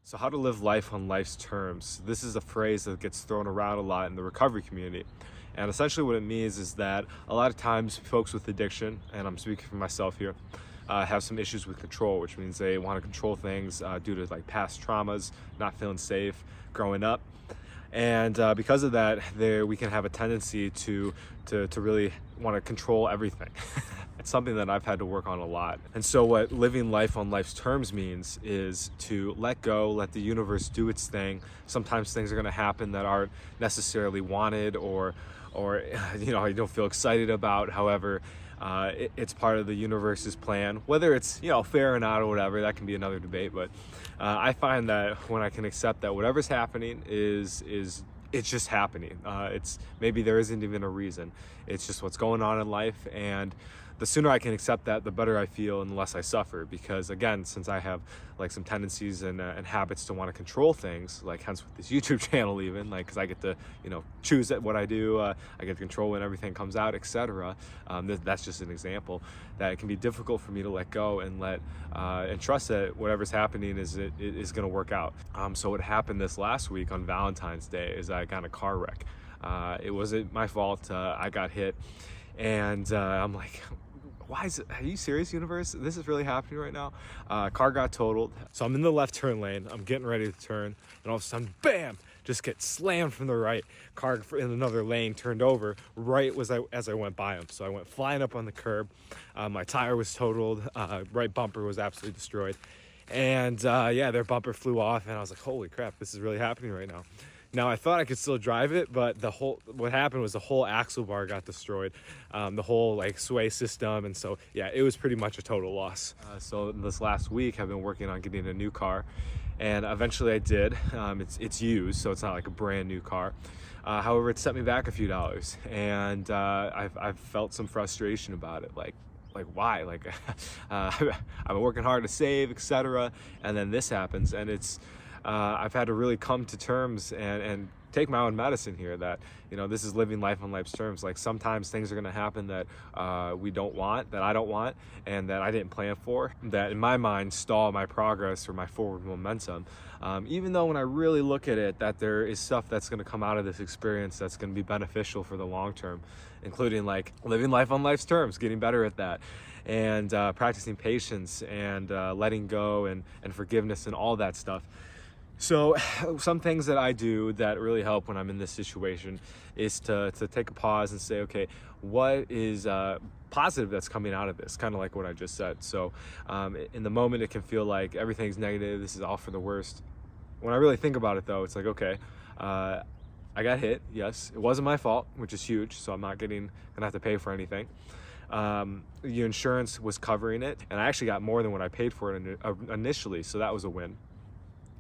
So, how to live life on life's terms. This is a phrase that gets thrown around a lot in the recovery community. And essentially, what it means is that a lot of times folks with addiction, and I'm speaking for myself here, have some issues with control, which means they want to control things due to like past traumas, not feeling safe growing up. And because of that, we can have a tendency to really want to control everything. It's something that I've had to work on a lot. And so what living life on life's terms means is to let go, let the universe do its thing. Sometimes things are going to happen that aren't necessarily wanted or you don't feel excited about. However, it's part of the universe's plan. Whether it's fair or not or whatever, that can be another debate. But I find that when I can accept that whatever's happening is it's just happening. It's maybe there isn't even a reason. It's just what's going on in life, and the sooner I can accept that, the better I feel and the less I suffer. Because again, since I have like some tendencies and habits to want to control things, like hence with this YouTube channel, even like because I get to choose what I do, I get to control when everything comes out, etc. That's just an example that it can be difficult for me to let go and and trust that whatever's happening is going to work out. So what happened this last week on Valentine's Day is I got in a car wreck. It wasn't my fault. I got hit, and I'm like, are you serious, universe? This is really happening right now? Car got totaled. So I'm in the left turn lane. I'm getting ready to turn, and all of a sudden, bam, just get slammed from the right. Car in another lane turned over right as I went by him. So I went flying up on the curb. My tire was totaled. Right bumper was absolutely destroyed. And their bumper flew off, and I was like, holy crap, this is really happening right now. Now, I thought I could still drive it, but what happened was the whole axle bar got destroyed, the whole sway system, and so it was pretty much a total loss. So this last week, I've been working on getting a new car, and eventually I did. It's used, so it's not like a brand new car. However, it set me back a few dollars, and I've felt some frustration about it, like why? I've been working hard to save, etc., and then this happens, and I've had to really come to terms and take my own medicine here that this is living life on life's terms. Like sometimes things are going to happen that we don't want, that I don't want, and that I didn't plan for, that in my mind stall my progress or my forward momentum, even though when I really look at it, that there is stuff that's going to come out of this experience that's going to be beneficial for the long term, including like living life on life's terms, getting better at that, and practicing patience and letting go and forgiveness and all that stuff. So some things that I do that really help when I'm in this situation is to take a pause and say, okay, what is positive that's coming out of this? Kind of like what I just said. So in the moment, it can feel like everything's negative. This is all for the worst. When I really think about it, though, it's like, okay, I got hit. Yes, it wasn't my fault, which is huge. So I'm not gonna have to pay for anything. The insurance was covering it, and I actually got more than what I paid for it initially. So that was a win.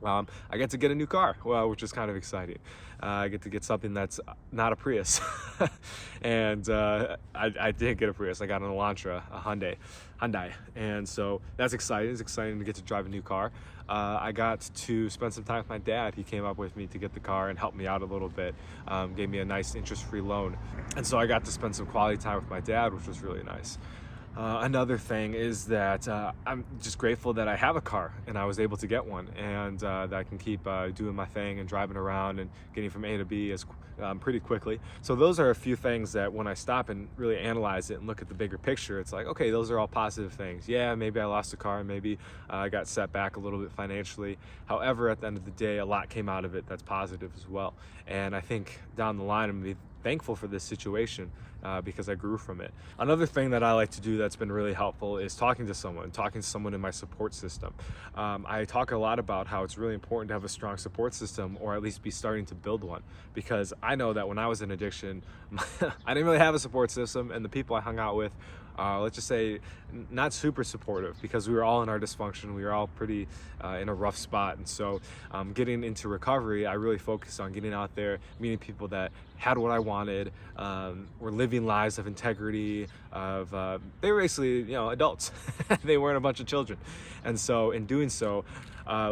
I get to get a new car, which is kind of exciting. I get to get something that's not a Prius. And I didn't get a Prius. I got an Elantra, a Hyundai. And so that's exciting. It's exciting to get to drive a new car. I got to spend some time with my dad. He came up with me to get the car and helped me out a little bit, gave me a nice interest-free loan. And so I got to spend some quality time with my dad, which was really nice. Another thing is that I'm just grateful that I have a car and I was able to get one, and that I can keep doing my thing and driving around and getting from A to B pretty quickly. So those are a few things that when I stop and really analyze it and look at the bigger picture, it's like, okay, those are all positive things. Yeah, maybe I lost a car, maybe I got set back a little bit financially. However, at the end of the day, a lot came out of it that's positive as well. And I think down the line, I'm going to be thankful for this situation because I grew from it. Another thing that I like to do that's been really helpful is talking to someone in my support system. I talk a lot about how it's really important to have a strong support system, or at least be starting to build one, because I know that when I was in addiction, I didn't really have a support system, and the people I hung out with, let's just say, not super supportive, because we were all in our dysfunction. We were all pretty in a rough spot. And so getting into recovery, I really focused on getting out there, meeting people that had what I wanted, were living lives of integrity, they were basically, adults. They weren't a bunch of children. And so in doing so,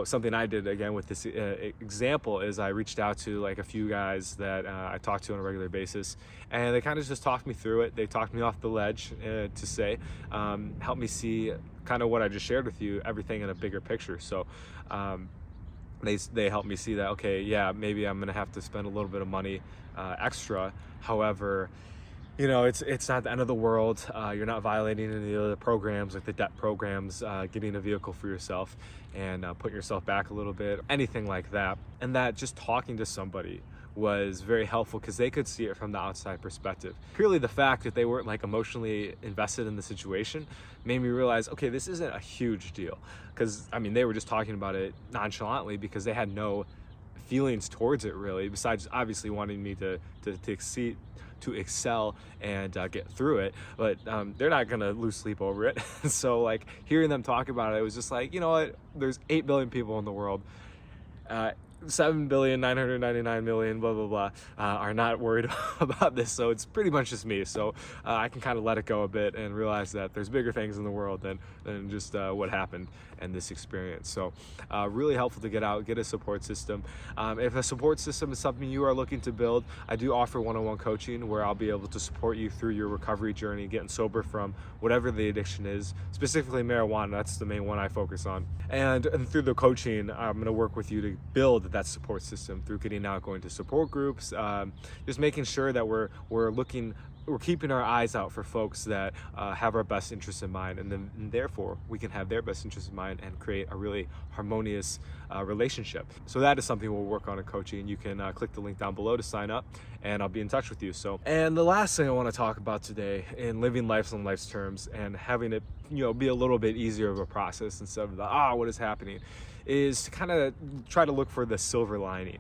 something I did again with this example is I reached out to like a few guys that I talk to on a regular basis, and they kind of just talked me through it. They talked me off the ledge, to say, helped me see kind of what I just shared with you, everything in a bigger picture. So They helped me see that, okay, yeah, maybe I'm gonna have to spend a little bit of money extra. However, it's not the end of the world. You're not violating any of the programs, like the debt programs, getting a vehicle for yourself and putting yourself back a little bit, anything like that. And that just talking to somebody was very helpful because they could see it from the outside perspective. Purely the fact that they weren't like emotionally invested in the situation made me realize, okay, this isn't a huge deal. Because I mean, they were just talking about it nonchalantly because they had no feelings towards it really, besides obviously wanting me to exceed, to excel and get through it. But they're not gonna lose sleep over it. So like hearing them talk about it was just like, you know what, there's 8 billion people in the world, 7,999,000,000 blah blah blah are not worried about this, so it's pretty much just me. So I can kind of let it go a bit and realize that there's bigger things in the world than just what happened in this experience. So really helpful to get out, get a support system. If a support system is something you are looking to build, I do offer one-on-one coaching where I'll be able to support you through your recovery journey, getting sober from whatever the addiction is, specifically marijuana. That's the main one I focus on. And through the coaching, I'm going to work with you to build that support system through getting out, going to support groups, just making sure that we're keeping our eyes out for folks that have our best interests in mind, and therefore we can have their best interests in mind and create a really harmonious relationship. So that is something we'll work on in coaching. You can click the link down below to sign up, and I'll be in touch with you. So, and the last thing I want to talk about today in living life on life's terms and having it, be a little bit easier of a process instead of the what is happening, is to kind of try to look for the silver lining.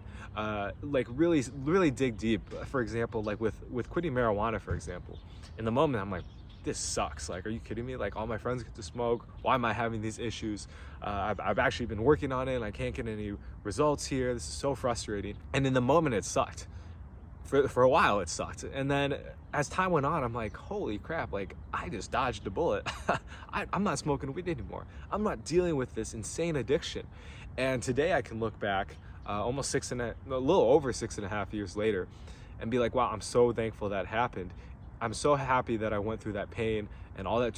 Like really dig deep. For example, like with quitting marijuana, for example, in the moment I'm like, this sucks. Like, are you kidding me? Like, all my friends get to smoke. Why am I having these issues? I've actually been working on it and I can't get any results here. This is so frustrating. And in the moment it sucked. For a while it sucked. And then as time went on, I'm like, holy crap, like I just dodged a bullet. I'm not smoking weed anymore. I'm not dealing with this insane addiction. And today I can look back almost a little over 6.5 years later and be like, wow, I'm so thankful that happened. I'm so happy that I went through that pain and all that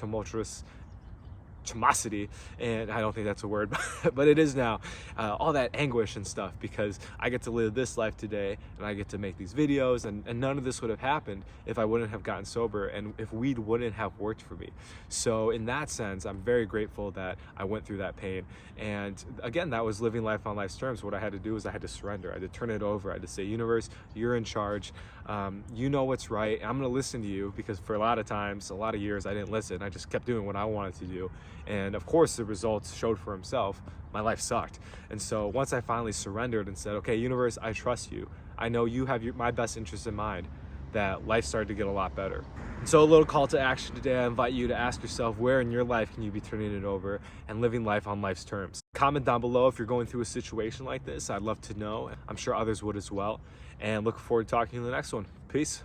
tumosity, and I don't think that's a word, but it is now, all that anguish and stuff, because I get to live this life today and I get to make these videos, and none of this would have happened if I wouldn't have gotten sober and if weed wouldn't have worked for me. So in that sense, I'm very grateful that I went through that pain. And again, that was living life on life's terms. What I had to do was I had to surrender. I had to turn it over. I had to say, universe, you're in charge. You know what's right. I'm going to listen to you, because for a lot of years, I didn't listen. I just kept doing what I wanted to do. And of course, the results showed for himself. My life sucked. And so once I finally surrendered and said, okay, universe, I trust you. I know you have my best interest in mind, that life started to get a lot better. And so a little call to action today, I invite you to ask yourself, where in your life can you be turning it over and living life on life's terms? Comment down below if you're going through a situation like this. I'd love to know. I'm sure others would as well. And look forward to talking to you in the next one. Peace.